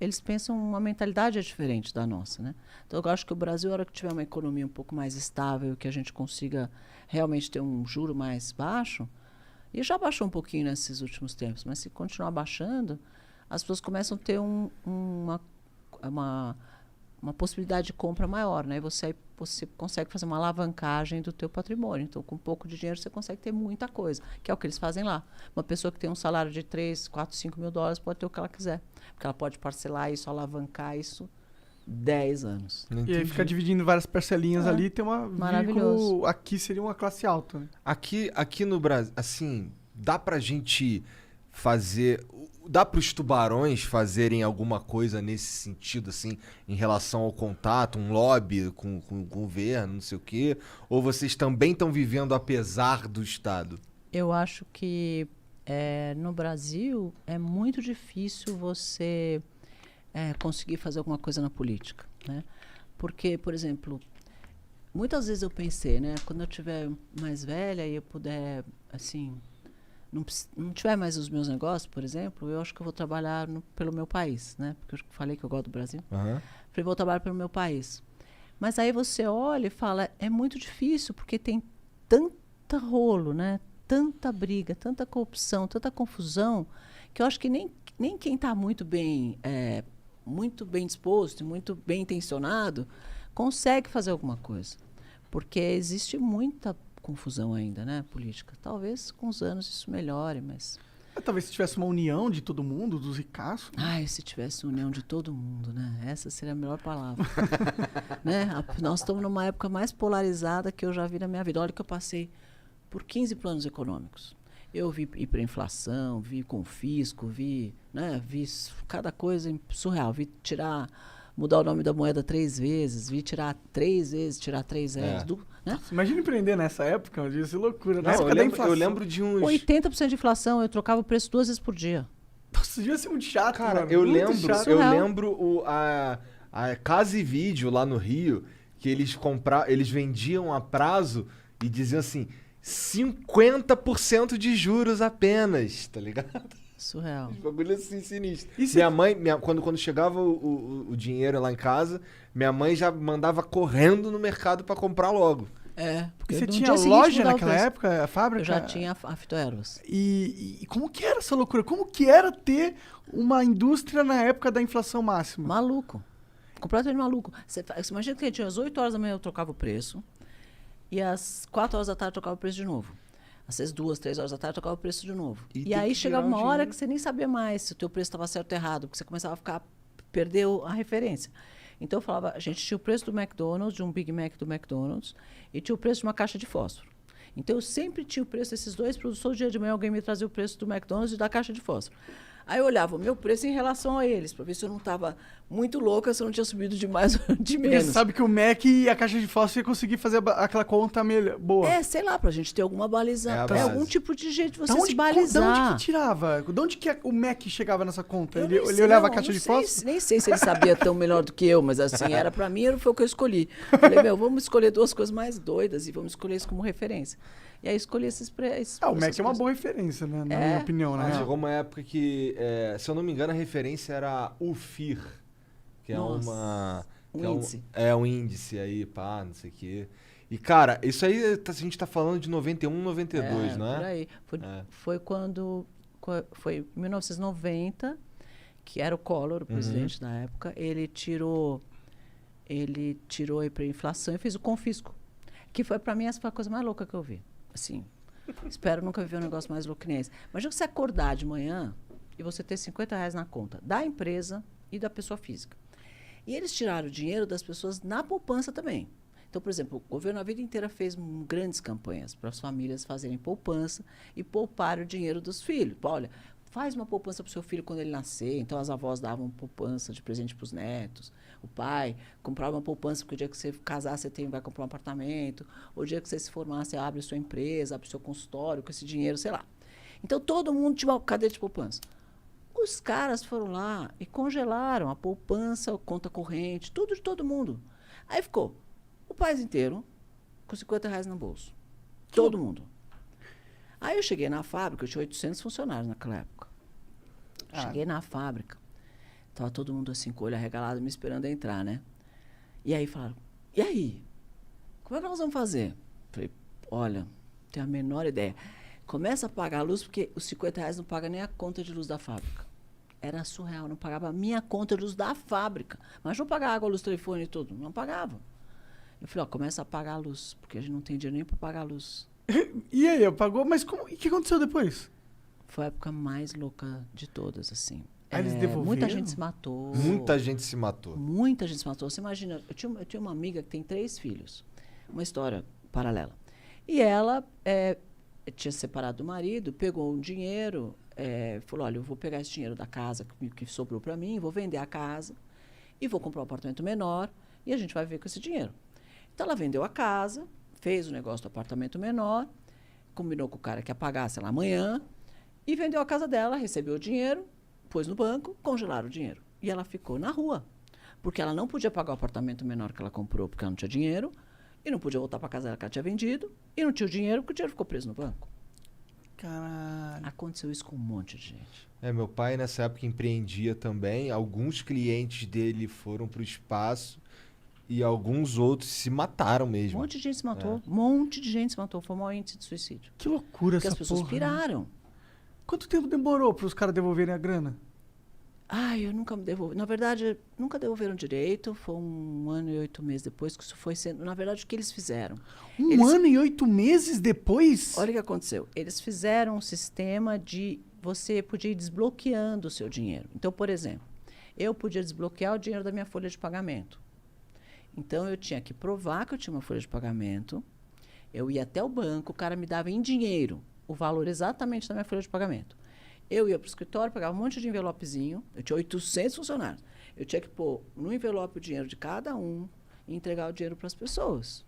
eles pensam uma mentalidade diferente da nossa, né? Então eu acho que o Brasil, a hora que tiver uma economia um pouco mais estável, que a gente consiga realmente ter um juro mais baixo, e já baixou um pouquinho nesses últimos tempos, mas se continuar baixando, as pessoas começam a ter uma, uma possibilidade de compra maior, né? Você consegue fazer uma alavancagem do teu patrimônio. Então, com pouco de dinheiro, você consegue ter muita coisa, que é o que eles fazem lá. Uma pessoa que tem um salário de 3, 4, 5 mil dólares pode ter o que ela quiser, porque ela pode parcelar isso, alavancar isso 10 anos. Não E aí entendi. fica dividindo várias parcelinhas ali, tem uma Maravilhoso. vínculo. Aqui seria uma classe alta, né? Aqui no Brasil, assim, dá pra gente fazer. Dá pros tubarões fazerem alguma coisa nesse sentido, assim, em relação ao contato, um lobby com o governo, não sei o quê? Ou vocês também estão vivendo apesar do Estado? Eu acho que no Brasil é muito difícil você conseguir fazer alguma coisa na política, né? Porque, por exemplo, muitas vezes eu pensei, né? Quando eu tiver mais velha e eu puder, assim, não tiver mais os meus negócios, por exemplo, eu acho que eu vou trabalhar pelo meu país, né? Porque eu falei que eu gosto do Brasil. Aham. Falei, vou trabalhar pelo meu país. Mas aí você olha e fala, é muito difícil, porque tem tanta rolo, né? Tanta briga, tanta corrupção, tanta confusão, que eu acho que nem quem está muito bem disposto e muito bem intencionado consegue fazer alguma coisa. Porque existe muita confusão ainda, né, política. Talvez com os anos isso melhore, mas... Talvez se tivesse uma união de todo mundo, dos ricaços. Ai, se tivesse união de todo mundo, né? Essa seria a melhor palavra. Né? Nós estamos numa época mais polarizada que eu já vi na minha vida. Olha que eu passei por 15 planos econômicos. Eu vi hiperinflação, vi confisco, vi cada coisa surreal. Vi mudar o nome da moeda 3 vezes, vi tirar 3 vezes, tirar 3 vezes. Né? Imagina empreender nessa época, devia ser loucura. Não, Na época da inflação. eu lembro de uns. 80% de inflação, eu trocava o preço 2 vezes por dia. Nossa, devia ser muito chato, Cara, mano. eu Muito lembro, chato. eu lembro a Casa e Vídeo lá no Rio, que eles vendiam a prazo e diziam assim, 50% de juros apenas, tá ligado? Surreal. Os bagulho assim sinistro. Isso Minha mãe, quando chegava o dinheiro lá em casa, minha mãe já mandava correndo no mercado pra comprar logo. Porque E você no tinha dia seguinte loja mudava o naquela preço. época, a fábrica? Eu já tinha a fitoervas. E como que era essa loucura? Como que era ter uma indústria na época da inflação máxima? Maluco. Completamente maluco. Você imagina que às 8 horas da manhã eu trocava o preço e às 4 horas da tarde eu trocava o preço de novo. Às 2, 3 horas da tarde eu trocava o preço de novo. E E tem aí que chegava tirar uma o hora dinheiro. que você nem sabia mais se o teu preço estava certo ou errado, porque você começava a perder a referência. Então eu falava, a gente tinha o preço do McDonald's, de um Big Mac do McDonald's, e tinha o preço de uma caixa de fósforo. Então eu sempre tinha o preço desses dois produtos. Todo dia de manhã alguém me trazia o preço do McDonald's e da caixa de fósforo. Aí eu olhava o meu preço em relação a eles, para ver se eu não estava muito louca, se eu não tinha subido de mais ou de Porque menos. você sabe que o Mac e a caixa de fósforo ia conseguir fazer aquela conta boa. Sei lá, pra gente ter alguma baliza. É a base. Algum tipo de jeito de você Da onde, se da balizar. onde que tirava? De onde que o Mac chegava nessa conta? Eu Ele nem sei, olhava a não, caixa não de sei fósforo? nem sei se ele sabia tão melhor do que eu, mas assim, era pra mim, foi o que eu escolhi. Falei, vamos escolher duas coisas mais doidas e vamos escolher isso como referência. E aí escolhi esses preços. O Mac é uma boa referência, né? Na minha opinião, né? Mas chegou uma época que, se eu não me engano, a referência era o FIR, que é Nossa, uma... um que índice. É um índice aí, pá, não sei o quê. E, cara, isso aí a gente tá falando de 91, 92, não é? Por aí. Foi quando... Foi em 1990, que era o Collor, o presidente da época, ele tirou a hiperinflação e fez o confisco. Que foi, pra mim, essa foi a coisa mais louca que eu vi. Assim, espero nunca viver um negócio mais louco que nem esse. Imagina você acordar de manhã e você ter R$50 na conta da empresa e da pessoa física. E eles tiraram o dinheiro das pessoas na poupança também. Então, por exemplo, o governo a vida inteira fez grandes campanhas para as famílias fazerem poupança e poupar o dinheiro dos filhos. Olha, faz uma poupança para o seu filho quando ele nascer. Então, as avós davam poupança de presente para os netos. O pai comprava uma poupança porque o dia que você casar, você vai comprar um apartamento. Ou o dia que você se formar, você abre a sua empresa, abre o seu consultório com esse dinheiro, sei lá. Então, todo mundo tinha uma cadeia de poupança. Os caras foram lá e congelaram a poupança, a conta corrente, tudo de todo mundo. Aí ficou o país inteiro com R$50 no bolso. Todo mundo. Aí eu cheguei na fábrica, eu tinha 800 funcionários naquela época. Cheguei na fábrica, Tava todo mundo assim, com o olho arregalado, me esperando entrar, né? E aí falaram, e aí? Como é que nós vamos fazer? Falei, olha, não tenho a menor ideia. Começa a pagar a luz, porque os R$50 não paga nem a conta de luz da fábrica. Era surreal, não pagava a minha conta de luz da fábrica. Mas não pagava água, luz, telefone e tudo. Não pagava. Eu falei, ó, começa a pagar a luz, porque a gente não tem dinheiro nem para pagar a luz. E aí, pagou? Mas como, e o que aconteceu depois? Foi a época mais louca de todas, assim. Aí eles devolveram? Muita gente se matou. Muita gente se matou. Muita gente se matou. Você imagina, eu tinha uma amiga que tem 3 filhos. Uma história paralela. E ela tinha separado do marido, pegou um dinheiro, falou, olha, eu vou pegar esse dinheiro da casa que sobrou para mim, vou vender a casa e vou comprar um apartamento menor e a gente vai viver com esse dinheiro. Então, ela vendeu a casa, fez o negócio do apartamento menor, combinou com o cara que ia pagar, sei lá, amanhã, e vendeu a casa dela, recebeu o dinheiro, pôs no banco, congelaram o dinheiro. E ela ficou na rua, porque ela não podia pagar o apartamento menor que ela comprou, porque ela não tinha dinheiro, e não podia voltar para casa dela que ela tinha vendido, e não tinha o dinheiro, porque o dinheiro ficou preso no banco. Caralho. Aconteceu isso com um monte de gente. Meu pai nessa época empreendia também. Alguns clientes dele foram pro espaço e alguns outros se mataram Um mesmo. monte de gente se matou. Um monte de gente se matou. Foi o maior índice de suicídio. Que loucura Porque essa as pessoas porra, né? piraram. Quanto tempo demorou para os caras devolverem a grana? Ai, eu nunca me devolvi. Na verdade, nunca devolveram direito. Foi 1 ano e 8 meses depois que isso foi sendo... Na verdade, o que eles fizeram? Um ano e 8 meses depois? Olha o que aconteceu. Eles fizeram um sistema de... Você podia ir desbloqueando o seu dinheiro. Então, por exemplo, eu podia desbloquear o dinheiro da minha folha de pagamento. Então, eu tinha que provar que eu tinha uma folha de pagamento. Eu ia até o banco, o cara me dava em dinheiro o valor exatamente da minha folha de pagamento. Eu ia para o escritório, pegava um monte de envelopezinho. Eu tinha 800 funcionários. Eu tinha que pôr no envelope o dinheiro de cada um e entregar o dinheiro para as pessoas.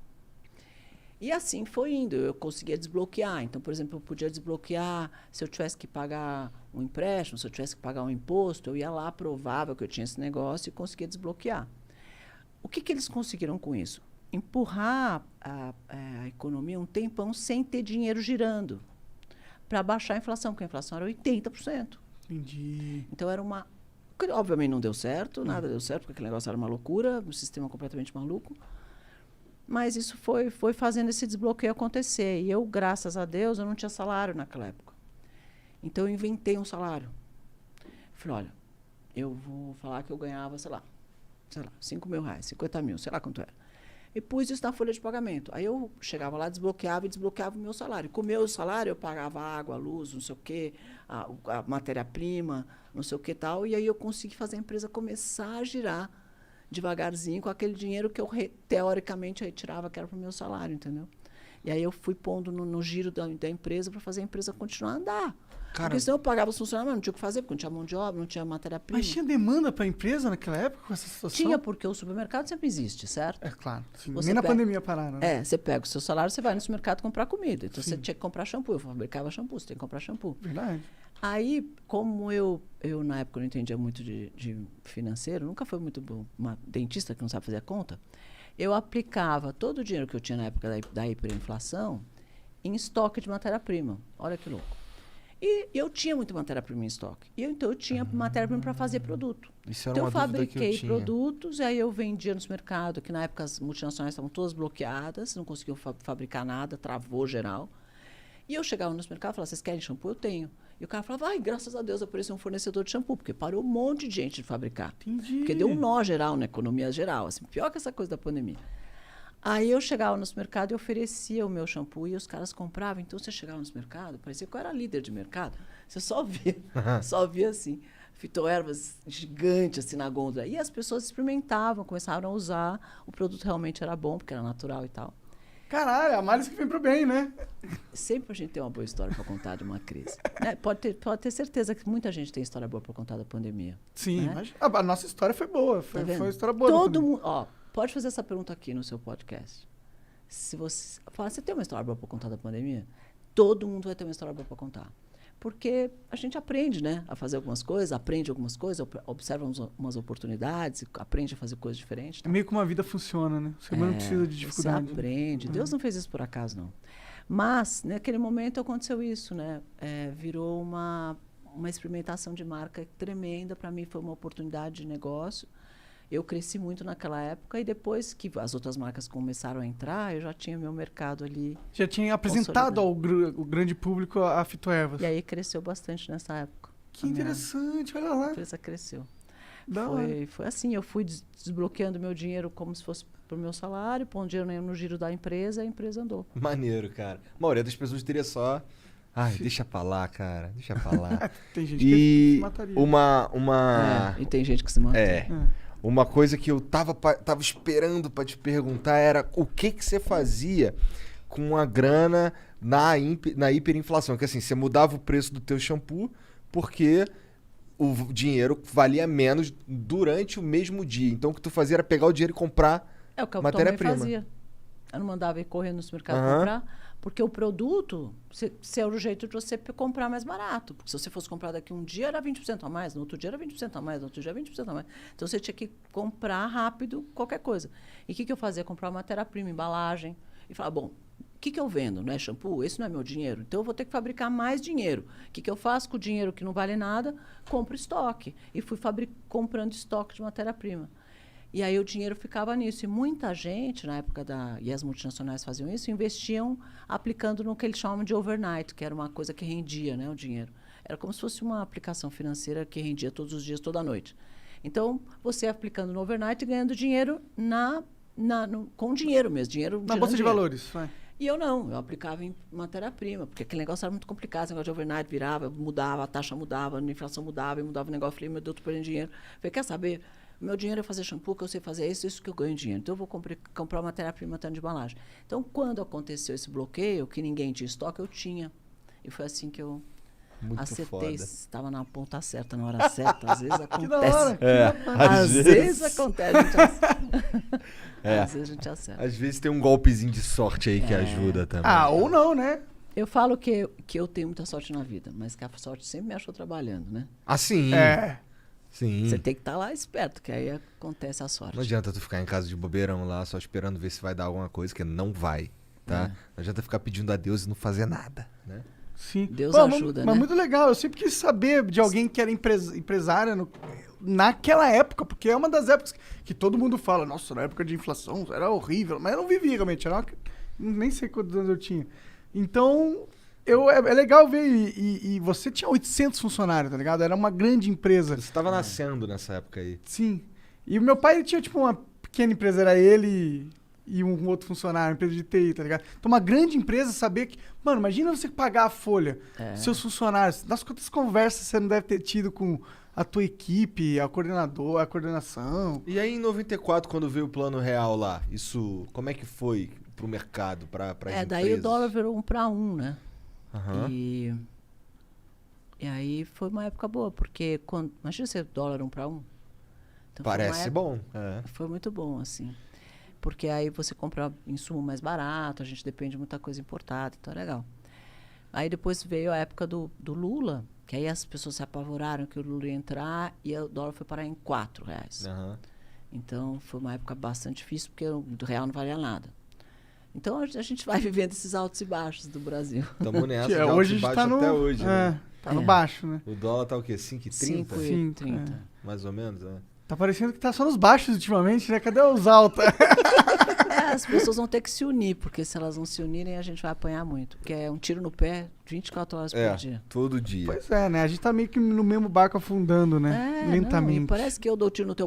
E assim foi indo. Eu conseguia desbloquear. Então, por exemplo, eu podia desbloquear se eu tivesse que pagar um empréstimo, se eu tivesse que pagar um imposto, eu ia lá, provava que eu tinha esse negócio e conseguia desbloquear. O que eles conseguiram com isso? Empurrar a economia um tempão sem ter dinheiro girando, para baixar a inflação, porque a inflação era 80%. Entendi. Então, era uma... Obviamente não deu certo, nada deu certo, porque aquele negócio era uma loucura, um sistema completamente maluco. Mas isso foi fazendo esse desbloqueio acontecer. E eu, graças a Deus, eu não tinha salário naquela época. Então, eu inventei um salário. Falei, olha, eu vou falar que eu ganhava, sei lá, R$5.000, 50 mil, sei lá quanto era. E pus isso na folha de pagamento. Aí eu chegava lá, desbloqueava o meu salário. Com o meu salário, eu pagava água, luz, não sei o quê, a matéria-prima, não sei o que tal. E aí eu consegui fazer a empresa começar a girar devagarzinho com aquele dinheiro que eu, teoricamente, retirava, que era para o meu salário, entendeu? E aí eu fui pondo no giro da empresa para fazer a empresa continuar a andar. Cara, porque senão eu pagava os funcionários, mas não tinha o que fazer, porque não tinha mão de obra, não tinha matéria-prima. Mas tinha demanda para a empresa naquela época com essa situação? Tinha, porque o supermercado sempre existe, certo? É claro. Sim. Você Nem na pega- pandemia pararam, né? Você pega o seu salário, você vai no supermercado comprar comida. Então, Sim. você tinha que comprar shampoo. Eu fabricava shampoo, você tem que comprar shampoo. Verdade. Aí, como eu na época, não entendia muito de financeiro, nunca foi muito bom, uma dentista que não sabe fazer a conta, eu aplicava todo o dinheiro que eu tinha na época da hiperinflação em estoque de matéria-prima. Olha que louco. E eu tinha muita matéria-prima em estoque. Então, eu tinha matéria-prima para fazer produto. isso era Então, eu uma dúvida que eu fabriquei tinha. produtos, e aí eu vendia no mercado, que na época as multinacionais estavam todas bloqueadas, não conseguiam fabricar nada, travou geral. E eu chegava no mercado e falava, vocês querem shampoo? Eu tenho. E o cara falava, ai, graças a Deus apareceu um fornecedor de shampoo, porque parou um monte de gente de fabricar. Entendi. Porque deu um nó geral na economia geral, assim, pior que essa coisa da pandemia. Aí eu chegava no supermercado e oferecia o meu shampoo e os caras compravam. Então, você chegava no supermercado, parecia que eu era líder de mercado. Você só via assim, fitoervas gigantes assim na gôndola. E as pessoas experimentavam, começaram a usar. O produto realmente era bom, porque era natural e tal. Caralho, a males que vem pro bem, né? Sempre a gente tem uma boa história para contar de uma crise. Né? Pode ter certeza que muita gente tem história boa para contar da pandemia. Sim, né? mas a nossa história foi boa. Foi, Tá vendo? foi uma história boa. Todo mundo, pode fazer essa pergunta aqui no seu podcast. Se você fala, você tem uma história boa para contar da pandemia? Todo mundo vai ter uma história boa para contar. Porque a gente aprende, né, a fazer algumas coisas, aprende algumas coisas, observa umas oportunidades, aprende a fazer coisas diferentes. É meio como a vida funciona, né? Você não precisa de dificuldade. Você aprende. Deus não fez isso por acaso, não. Mas, naquele momento, aconteceu isso, né? Virou uma experimentação de marca tremenda. Para mim foi uma oportunidade de negócio. Eu cresci muito naquela época e depois que as outras marcas começaram a entrar, eu já tinha meu mercado ali. Já tinha apresentado ao grande público a Fitoervas. E aí cresceu bastante nessa época. Que interessante, olha lá. A empresa cresceu. Da hora. Foi assim, eu fui desbloqueando meu dinheiro como se fosse pro meu salário, pondo dinheiro no giro da empresa, a empresa andou. Maneiro, cara. A maioria das pessoas teria só... Ai, deixa pra lá, cara. Deixa pra lá. Tem gente que se mataria. E tem gente que se mata. Uma coisa que eu tava esperando pra te perguntar era o que você fazia com a grana na hiperinflação. Que assim, você mudava o preço do teu shampoo porque o dinheiro valia menos durante o mesmo dia. Então o que tu fazia era pegar o dinheiro e comprar o que eu matéria-prima. fazia. Eu não mandava ir correndo no supermercado comprar, porque o produto, se era o jeito de você comprar mais barato. Porque se você fosse comprar daqui um dia, era 20% a mais, no outro dia era 20% a mais, no outro dia era 20% a mais. Então você tinha que comprar rápido qualquer coisa. E o que eu fazia? Comprar matéria-prima, embalagem, e falar, bom, o que eu vendo? Não é shampoo? Esse não é meu dinheiro. Então eu vou ter que fabricar mais dinheiro. O que eu faço com o dinheiro que não vale nada? Compro estoque. E fui comprando estoque de matéria-prima. E aí o dinheiro ficava nisso. E muita gente, na época e as multinacionais faziam isso, investiam aplicando no que eles chamam de overnight, que era uma coisa que rendia, né, o dinheiro. Era como se fosse uma aplicação financeira que rendia todos os dias, toda noite. Então, você aplicando no overnight e ganhando dinheiro com dinheiro mesmo. Dinheiro na bolsa de valores. Vai. E eu não, eu aplicava em matéria-prima, porque aquele negócio era muito complicado, esse negócio de overnight virava, mudava, a taxa mudava, a inflação mudava, e mudava o negócio. Eu falei, meu Deus, estou perdendo dinheiro. Eu falei, quer saber? Meu dinheiro é fazer shampoo, que eu sei fazer isso que eu ganho dinheiro. Então, eu vou comprar matéria-prima de embalagem. Então, quando aconteceu esse bloqueio, que ninguém tinha estoque, eu tinha. E foi assim que eu acertei. Estava na ponta certa, na hora certa. Às vezes acontece. Que da hora. Às vezes acontece. Às vezes a gente acerta. Às vezes tem um golpezinho de sorte aí que ajuda também. Ou não, né? Eu falo que eu tenho muita sorte na vida, mas que a sorte sempre me achou trabalhando, né? Sim. Sim. Você tem que estar lá esperto, que aí acontece a sorte. Não adianta tu ficar em casa de bobeirão lá, só esperando ver se vai dar alguma coisa, que não vai, tá? Não adianta ficar pedindo a Deus e não fazer nada, né? Sim. Deus ajuda, né? Mas muito legal. Eu sempre quis saber de alguém que era empresária naquela época, porque é uma das épocas que todo mundo fala, nossa, na época de inflação era horrível, mas eu não vivi realmente, nem sei quantos anos eu tinha. Então, é legal ver, e você tinha 800 funcionários, tá ligado? Era uma grande empresa. Você tava nascendo nessa época aí. Sim. E o meu pai tinha, tipo, uma pequena empresa, era ele e um outro funcionário, uma empresa de TI, tá ligado? Então, uma grande empresa saber que... Mano, imagina você pagar a folha, seus funcionários. Das quantas conversas você não deve ter tido com a tua equipe, a coordenação. E aí, em 94, quando veio o Plano Real lá, isso, como é que foi pro mercado, pra empresas? Daí o dólar virou 1 para 1, né? Uhum. E aí foi uma época boa, porque imagina ser dólar 1 para 1. Então parece bom. Foi muito bom, assim. Porque aí você compra insumo mais barato, a gente depende de muita coisa importada, então é legal. Aí depois veio a época do Lula, que aí as pessoas se apavoraram que o Lula ia entrar e o dólar foi parar em R$4. Uhum. Então foi uma época bastante difícil, porque o real não valia nada. Então a gente vai vivendo esses altos e baixos do Brasil. Tamo nessa, hoje a gente tá até hoje, né? Tá no baixo, né? O dólar tá o quê? 5,30? 5,30. Mais ou menos, né? Tá parecendo que tá só nos baixos ultimamente, né? Cadê os altos? As pessoas vão ter que se unir, porque se elas não se unirem, a gente vai apanhar muito. Porque é um tiro no pé 24 horas por dia. Todo dia. Pois é, né? A gente tá meio que no mesmo barco afundando, né? Lentamente. Não, parece que eu dou tiro no teu